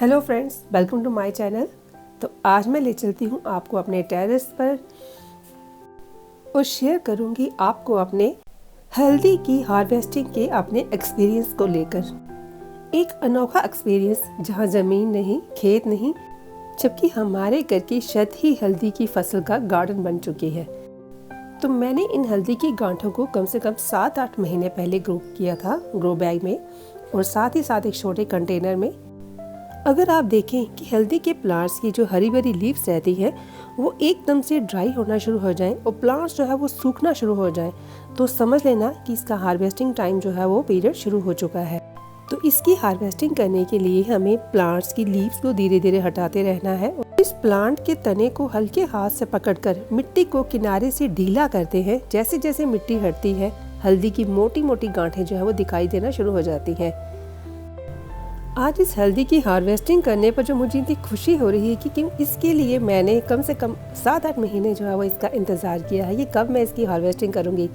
Hello friends, welcome to my channel. तो आज मैं ले चलती हूँ आपको अपने टेरेस पर और शेयर करूँगी आपको अपने हल्दी की हार्वेस्टिंग के अपने एक्सपीरियंस को लेकर। एक अनोखा एक्सपीरियंस जहाँ ज़मीन नहीं, खेत नहीं, जबकि हमारे घर की छत ही हल्दी की फसल का गार्डन बन चुकी है। तो मैंने इन हल्दी की गांठों को कम से कम 7-8 महीने पहले ग्रो किया था ग्रो बैग में, और साथ ही साथ एक छोटे कंटेनर में। अगर आप देखें कि हल्दी के प्लांट्स की जो हरी भरी लीव्स रहती हैं वो एकदम से ड्राई होना शुरू हो जाएं और प्लांट्स जो है वो सूखना शुरू हो जाएं, तो समझ लेना कि इसका हार्वेस्टिंग टाइम जो है वो पीरियड शुरू हो चुका है। तो इसकी हार्वेस्टिंग करने के लिए हमें प्लांट्स की लीव्स को धीरे धीरे हटाते रहना है। इस प्लांट के तने को हल्के हाथ से पकड़कर मिट्टी को किनारे से ढीला करते हैं। जैसे जैसे मिट्टी हटती है, हल्दी की मोटी मोटी गांठें जो है वो दिखाई देना शुरू हो जाती हैं। आज इस हल्दी की हार्वेस्टिंग करने पर जो मुझे इतनी खुशी हो रही है कि इसके लिए मैंने कम से कम 7-8 महीने जो है वो इसका इंतज़ार किया है। ये कब मैं इसकी हार्वेस्टिंग करूँगी।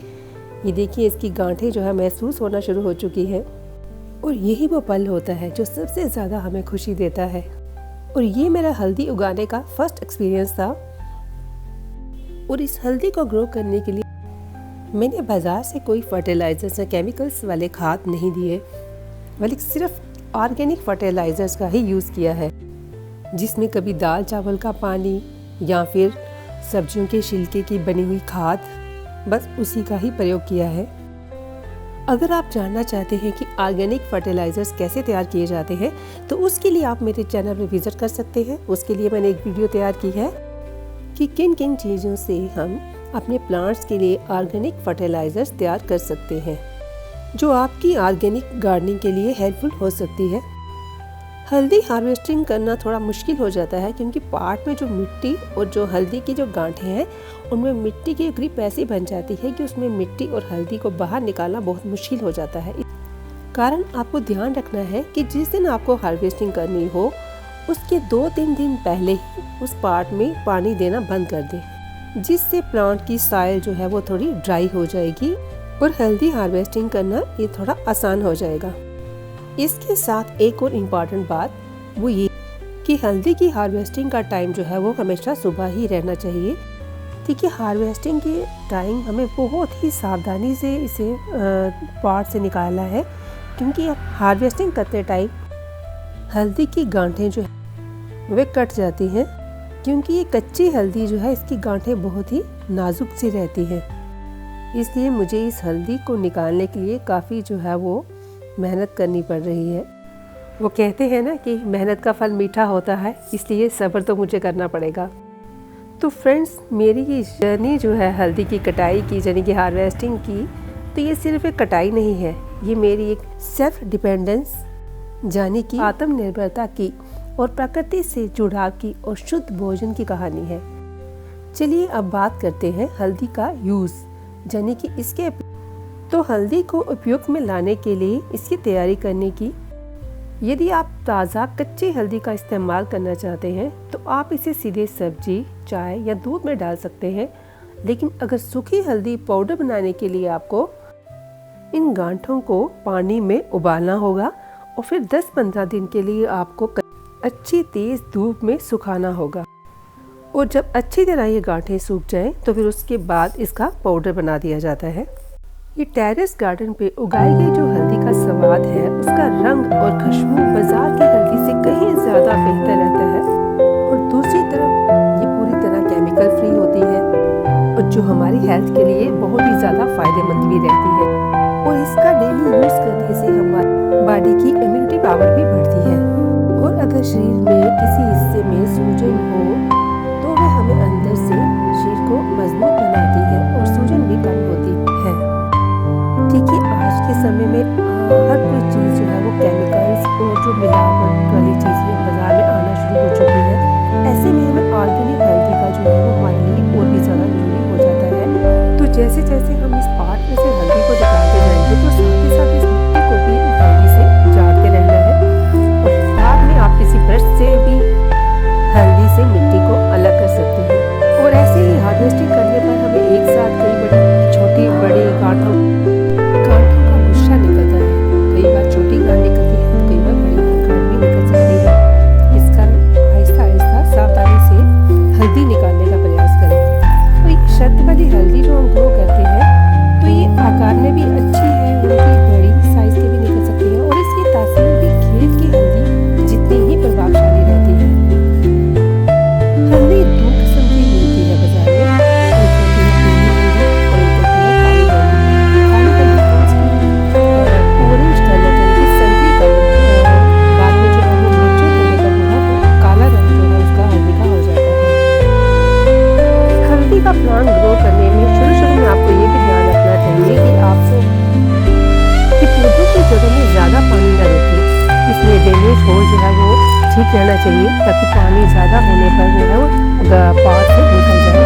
ये देखिए, इसकी गांठें जो है महसूस होना शुरू हो चुकी हैं, और यही वो पल होता है जो सबसे ज़्यादा हमें खुशी देता है। और ये मेरा हल्दी उगाने का फर्स्ट एक्सपीरियंस था। और इस हल्दी को ग्रो करने के लिए मैंने बाज़ार से कोई फर्टिलाइजर्स या केमिकल्स वाले खाद नहीं दिए, बल्कि सिर्फ ऑर्गेनिक फर्टिलाइजर्स का ही यूज़ किया है, जिसमें कभी दाल चावल का पानी या फिर सब्जियों के छिलके की बनी हुई खाद, बस उसी का ही प्रयोग किया है। अगर आप जानना चाहते हैं कि ऑर्गेनिक फर्टिलाइजर्स कैसे तैयार किए जाते हैं, तो उसके लिए आप मेरे चैनल पर विजिट कर सकते हैं। उसके लिए मैंने एक वीडियो तैयार की है कि किन किन चीज़ों से हम अपने प्लांट्स के लिए ऑर्गेनिक फर्टिलाइजर्स तैयार कर सकते हैं, जो आपकी ऑर्गेनिक गार्डनिंग के लिए हेल्पफुल हो सकती है। हल्दी हार्वेस्टिंग करना थोड़ा मुश्किल हो जाता है, क्योंकि पार्ट में जो मिट्टी और जो हल्दी की जो गांठें हैं उनमें मिट्टी की ग्रिप ऐसी बन जाती है कि उसमें मिट्टी और हल्दी को बाहर निकालना बहुत मुश्किल हो जाता है। कारण आपको ध्यान रखना है कि जिस दिन आपको हार्वेस्टिंग करनी हो उसके 2-3 दिन पहले ही उस पार्ट में पानी देना बंद कर दें, जिससे प्लांट की सॉइल जो है वो थोड़ी ड्राई हो जाएगी और हल्दी हार्वेस्टिंग करना ये थोड़ा आसान हो जाएगा। इसके साथ एक और इम्पॉर्टेंट बात वो ये कि हल्दी की हार्वेस्टिंग का टाइम जो है वो हमेशा सुबह ही रहना चाहिए। देखिए, हार्वेस्टिंग के टाइम हमें बहुत ही सावधानी से इसे पार्ट से निकालना है, क्योंकि अब हार्वेस्टिंग करते टाइम हल्दी की गांठें जो है वे कट जाती हैं, क्योंकि ये कच्ची हल्दी जो है इसकी गांठें बहुत ही नाजुक सी रहती हैं। इसलिए मुझे इस हल्दी को निकालने के लिए काफ़ी जो है वो मेहनत करनी पड़ रही है। वो कहते हैं ना कि मेहनत का फल मीठा होता है, इसलिए सब्र तो मुझे करना पड़ेगा। तो फ्रेंड्स, मेरी ये जर्नी जो है हल्दी की कटाई की, यानी कि हार्वेस्टिंग की, तो ये सिर्फ एक कटाई नहीं है, ये मेरी एक सेल्फ डिपेंडेंस यानी कि आत्मनिर्भरता की और प्रकृति से जुड़ाव की और शुद्ध भोजन की कहानी है। चलिए अब बात करते हैं हल्दी का यूज़, यानी कि इसके तो हल्दी को उपयोग में लाने के लिए इसकी तैयारी करने की। यदि आप ताज़ा कच्ची हल्दी का इस्तेमाल करना चाहते हैं तो आप इसे सीधे सब्जी, चाय या दूध में डाल सकते हैं। लेकिन अगर सूखी हल्दी पाउडर बनाने के लिए आपको इन गांठों को पानी में उबालना होगा, और फिर 10-15 दिन के लिए आपको अच्छी तेज़ धूप में सुखाना होगा। और जब अच्छी तरह ये गांठें सूख जाएं तो फिर उसके बाद इसका पाउडर बना दिया जाता है। ये टेरेस गार्डन पे उगाई गई जो हल्दी का स्वाद है, उसका रंग और खुशबू बाजार की हल्दी से कहीं ज़्यादा बेहतर रहता है। और दूसरी तरफ ये पूरी तरह केमिकल फ्री होती है, और जो हमारी हेल्थ के लिए बहुत ही ज़्यादा फायदेमंद भी रहती है। और इसका डेली यूज़ करने से हमारी बॉडी की इम्यूनिटी पावर भी बढ़ती है। और अगर शरीर में किसी हिस्से में सूजन हो तो वह हमें अंदर से शरीर को मजबूत बनाती है और सूजन भी कम होती है। देखिए, आज के समय में हर कोई चीज़ जो है वो केमिकल्स और जो मिलावट वाली चीज़ें बाजार में आना शुरू हो चुकी है। ऐसे में हमें ऑर्गेनिक हल्दी का जो है वो हमारे लिए और भी ज़्यादा जरूरी हो जाता है। तो जैसे जैसे हम इस पार्ट में से हल्दी को निकालते जाएंगे तो साथ ही साथ इस मिट्टी को भी हल्दी से झाड़ते रहना है, और बाद में आप किसी ब्रश से भी हल्दी से मिट्टी को अलग कर सकते हैं। और ऐसे ही हार्वेस्टिंग करने पर हमें एक साथ कई बड़ी छोटी बड़ी गांठों का गुच्छा निकलता है। कई बार छोटी गांठ निकलती है, कई बार बड़ी गांठ भी निकल सकती है। ठीक रहना चाहिए ताकि पानी ज़्यादा होने पर जो है वो पॉट से निकल जाए।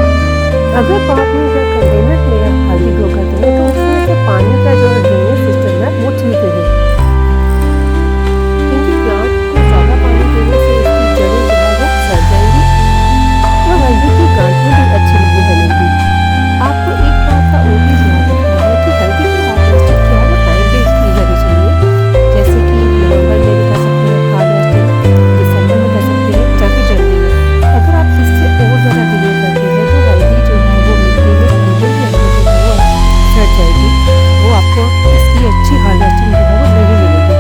अगर पॉट में या कंटेनर में आप हल्दी ग्रो करते हैं तो उसमें से पानी का जो ड्रेनेज सिस्टम है वो ठीक रहे, क्योंकि प्लांट को ज़्यादा पानी देने से उसकी जड़ें जो है वो सड़ जाएंगी और हल्दी की गांठें भी अच्छी नहीं बनेंगी। आपको एक बात का और भी ध्यान रखना है कि हल्दी की हार्वेस्टिंग जो है वो टाइम बेस्ड की जानी चाहिए, जैसे कि नवंबर में भी कर सकते हैं हार्वेस्टिंग, दिसंबर में कर सकते हैं या फिर जनवरी में। अगर आप इससे और ज़्यादा डिले करते हैं तो हल्दी जो है वो मिट्टी में अंदर ही अंदर जो है वो सड़ जाएगी, वो आपको इसकी अच्छी हार्वेस्टिंग जो है वो नहीं मिलेगी।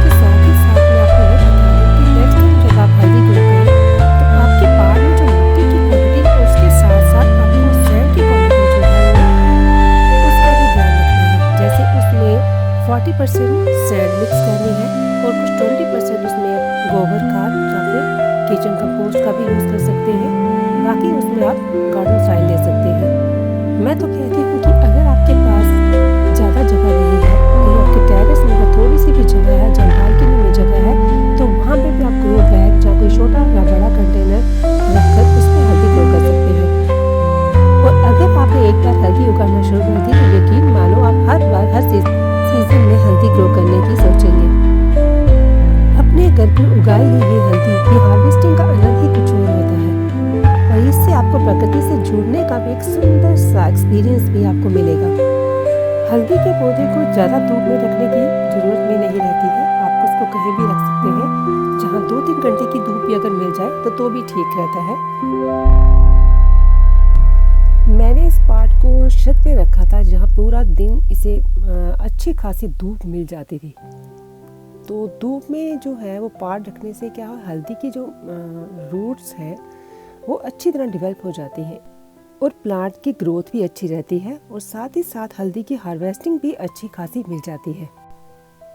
तो साथ ही साथ मैं आपको ये बता दूं कि नेक्स्ट टाइम जब आप हल्दी ग्रो करें तो आपके पार में जो मिट्टी की क्वांटिटी है उसके साथ साथ आपको सैंड की क्वांटिटी जो है वो उसका भी ध्यान रखना है। जैसे उसमें 40% सैंड मिक्स करनी है और कुछ 20% उसमें गोबर खाद या फिर किचन कंपोस्ट का भी यूज़ कर सकते हैं। बाकी उसमें आप गार्डन सॉइल ले सकते हैं। मैं तो कहती हूँ कि अगर आपके पास ज़्यादा जगह नहीं है, कहीं आपके टेरेस में अगर थोड़ी सी भी जगह है, जहाँ बालकनी में जगह है, तो वहाँ पे भी आप ग्रो बैग या कोई छोटा या बड़ा कंटेनर रखकर उसमें हल्दी ग्रो कर सकते हैं। और अगर आपने एक बार हल्दी उगाना शुरू कर दी तो यकीन मानो आप हर बार हर सीजन में हल्दी ग्रो करने की सोचेंगे। अपने घर पर उगाई हुई ये हल्दी की हार्वेस्टिंग का आनंद ही कुछ और होता है और इससे आपको प्रकृति से जुड़ने का भी एक सुंदर सा एक्सपीरियंस भी आपको मिलेगा। हल्दी के पौधे को ज़्यादा धूप में रखने की ज़रूरत भी नहीं रहती है, आप उसको कहीं भी रख सकते हैं, जहाँ 2-3 घंटे की धूप भी अगर मिल जाए तो भी ठीक रहता है। मैंने इस पार्ट को छत पे रखा था जहाँ पूरा दिन इसे अच्छी खासी धूप मिल जाती थी। तो धूप में जो है वो पार्ट रखने से क्या है, हल्दी की जो रूट्स हैं वो अच्छी तरह डेवलप हो जाती हैं और प्लांट की ग्रोथ भी अच्छी रहती है और साथ ही साथ हल्दी की हार्वेस्टिंग भी अच्छी खासी मिल जाती है।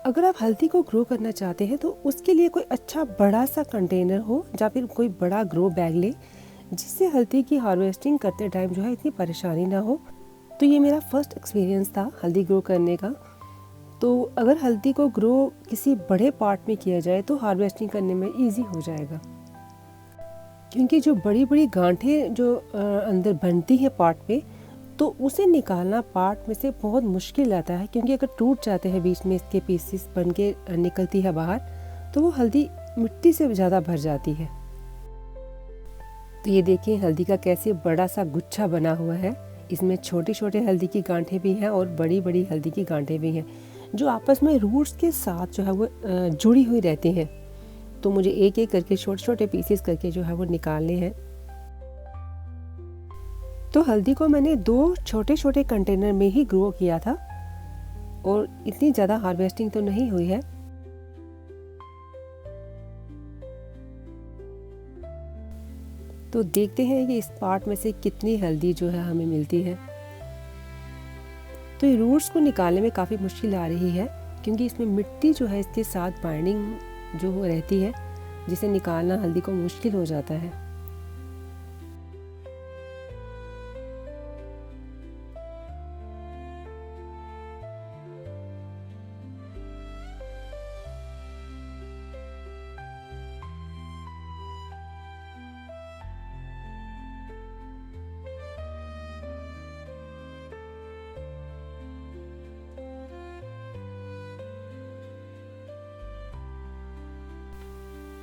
अगर आप हल्दी को ग्रो करना चाहते हैं तो उसके लिए कोई अच्छा बड़ा सा कंटेनर हो या फिर कोई बड़ा ग्रो बैग ले, जिससे हल्दी की हार्वेस्टिंग करते टाइम जो है इतनी परेशानी ना हो। तो ये मेरा फर्स्ट एक्सपीरियंस था हल्दी ग्रो करने का। तो अगर हल्दी को ग्रो किसी बड़े पार्ट में किया जाए तो हार्वेस्टिंग करने में ईजी हो जाएगा, क्योंकि जो बड़ी बड़ी गांठें जो अंदर बनती है पार्ट में, तो उसे निकालना पार्ट में से बहुत मुश्किल आता है, क्योंकि अगर टूट जाते हैं बीच में इसके पीसेस बन के निकलती है बाहर तो वो हल्दी मिट्टी से ज़्यादा भर जाती है। तो ये देखिए हल्दी का कैसे बड़ा सा गुच्छा बना हुआ है, इसमें छोटे छोटे हल्दी की गांठें भी हैं और बड़ी बड़ी हल्दी की गांठें भी हैं जो आपस में रूट्स के साथ जो है वो जुड़ी हुई रहती हैं। तो मुझे एक एक करके छोटे छोटे पीसेस करके जो है वो निकालने हैं। तो हल्दी को मैंने 2 छोटे छोटे कंटेनर में ही ग्रो किया था और इतनी ज़्यादा हार्वेस्टिंग तो नहीं हुई है। तो देखते हैं कि इस पार्ट में से कितनी हल्दी जो है हमें मिलती है। तो ये रूट्स को निकालने में काफ़ी मुश्किल आ रही है, क्योंकि इसमें मिट्टी जो है इसके साथ बाइंडिंग जो रहती है, जिसे निकालना हल्दी को मुश्किल हो जाता है।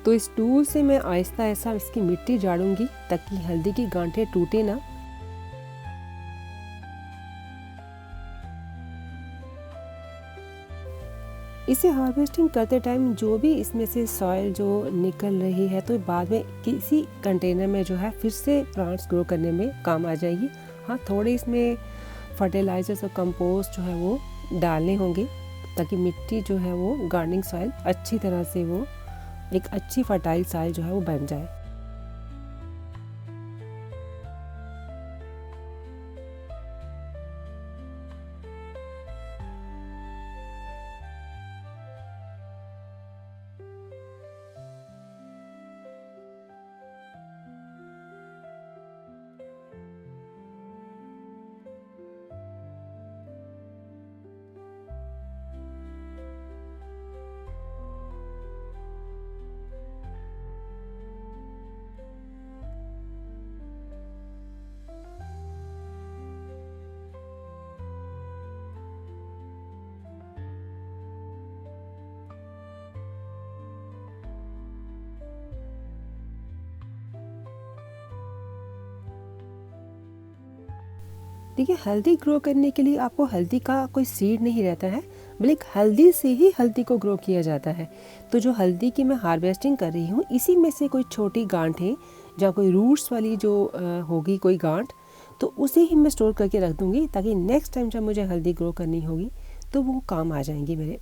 तो इस टूल से मैं आहिस्ता आहिस्ता इसकी मिट्टी झाड़ूंगी ताकि हल्दी की गांठें टूटे ना। इसे हार्वेस्टिंग करते टाइम जो भी इसमें से सॉइल जो निकल रही है तो बाद में किसी कंटेनर में जो है फिर से प्लांट्स ग्रो करने में काम आ जाएगी। हाँ, थोड़े इसमें फर्टिलाइजर्स और कंपोस्ट जो है वो डालने होंगे ताकि मिट्टी जो है वो गार्डनिंग सॉइल अच्छी तरह से वो एक अच्छी फर्टाइल सॉइल जो है वो बन जाए। देखिए, हल्दी ग्रो करने के लिए आपको हल्दी का कोई सीड नहीं रहता है, बल्कि हल्दी से ही हल्दी को ग्रो किया जाता है। तो जो हल्दी की मैं हार्वेस्टिंग कर रही हूँ, इसी में से कोई छोटी गांठें या कोई रूट्स वाली जो होगी कोई गांठ, तो उसे ही मैं स्टोर करके रख दूँगी, ताकि नेक्स्ट टाइम जब मुझे हल्दी ग्रो करनी होगी तो वो काम आ जाएंगी मेरे।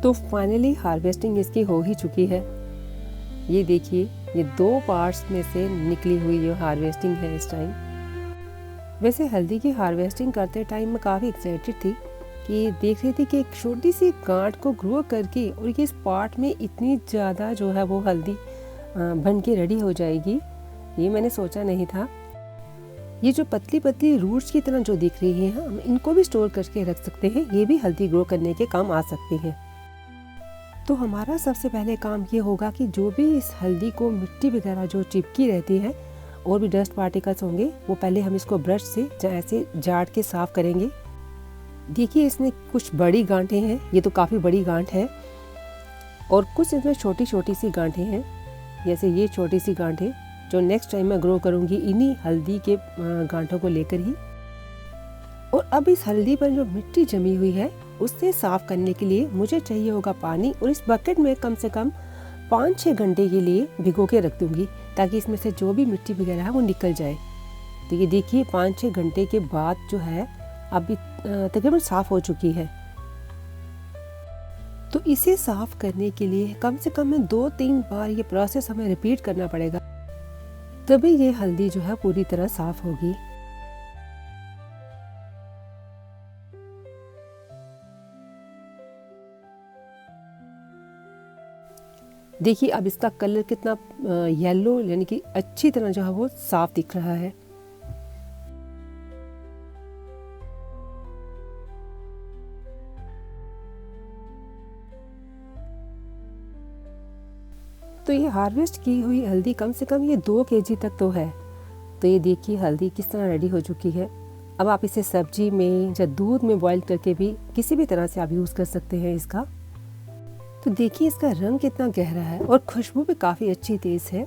तो फाइनली हार्वेस्टिंग इसकी हो ही चुकी है। ये देखिए, ये 2 पार्ट्स में से निकली हुई ये हार्वेस्टिंग है इस टाइम। वैसे हल्दी की हार्वेस्टिंग करते टाइम मैं काफ़ी एक्साइटेड थी कि देख रही थी कि एक छोटी सी गांठ को ग्रो करके और ये इस पार्ट में इतनी ज़्यादा जो है वो हल्दी बन के रेडी हो जाएगी, ये मैंने सोचा नहीं था। ये जो पतली पतली रूट्स की तरह जो दिख रही है, हम इनको भी स्टोर करके रख सकते हैं, ये भी हल्दी ग्रो करने के काम आ सकती हैं। तो हमारा सबसे पहले काम ये होगा कि जो भी इस हल्दी को मिट्टी वगैरह जो चिपकी रहती है और भी डस्ट पार्टिकल्स होंगे, वो पहले हम इसको ब्रश से ऐसे झाड़ के साफ करेंगे। देखिए, इसमें कुछ बड़ी गांठें हैं, ये तो काफ़ी बड़ी गांठ है, और कुछ इसमें छोटी छोटी सी गांठें हैं, जैसे ये छोटी सी गांठें जो नेक्स्ट टाइम मैं ग्रो करूँगी इन्हीं हल्दी के गांठों को लेकर ही। और अब इस हल्दी पर जो मिट्टी जमी हुई है उससे साफ करने के लिए मुझे चाहिए होगा पानी, और इस बकेट में कम से कम 5-6 घंटे के लिए भिगो के रख दूंगी, ताकि इसमें से जो भी मिट्टी वगैरह है वो निकल जाए। तो ये देखिए, 5-6 घंटे के बाद जो है अभी तकरीबन साफ हो चुकी है। तो इसे साफ करने के लिए कम से कम 2-3 बार ये प्रोसेस हमें रिपीट करना पड़ेगा, तभी ये हल्दी जो है पूरी तरह साफ होगी। देखिए, अब इसका कलर कितना येलो, यानी कि अच्छी तरह जो है वो साफ दिख रहा है। तो ये हार्वेस्ट की हुई हल्दी कम से कम ये 2 केजी तक तो है। तो ये देखिए, हल्दी किस तरह रेडी हो चुकी है। अब आप इसे सब्जी में या दूध में बॉईल करके भी किसी भी तरह से आप यूज़ कर सकते हैं इसका। तो देखिए, इसका रंग कितना गहरा है और खुशबू भी काफ़ी अच्छी तेज़ है।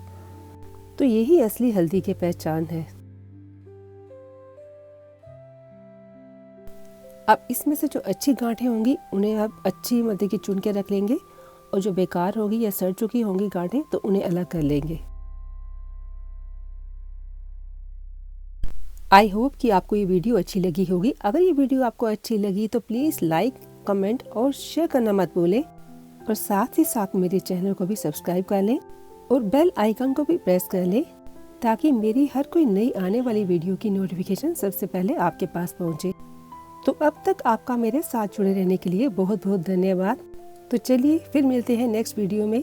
तो यही असली हल्दी की पहचान है। अब इसमें से जो अच्छी गांठें होंगी उन्हें आप अच्छी मतलब कि चुन के रख लेंगे, और जो बेकार होगी या सड़ चुकी होंगी गांठें तो उन्हें अलग कर लेंगे। आई होप कि आपको ये वीडियो अच्छी लगी होगी। अगर ये वीडियो आपको अच्छी लगी तो प्लीज़ लाइक, कमेंट और शेयर करना मत भूलें, और साथ ही साथ मेरे चैनल को भी सब्सक्राइब कर लें और बेल आइकन को भी प्रेस कर लें, ताकि मेरी हर कोई नई आने वाली वीडियो की नोटिफिकेशन सबसे पहले आपके पास पहुंचे। तो अब तक आपका मेरे साथ जुड़े रहने के लिए बहुत बहुत धन्यवाद। तो चलिए फिर मिलते हैं नेक्स्ट वीडियो में।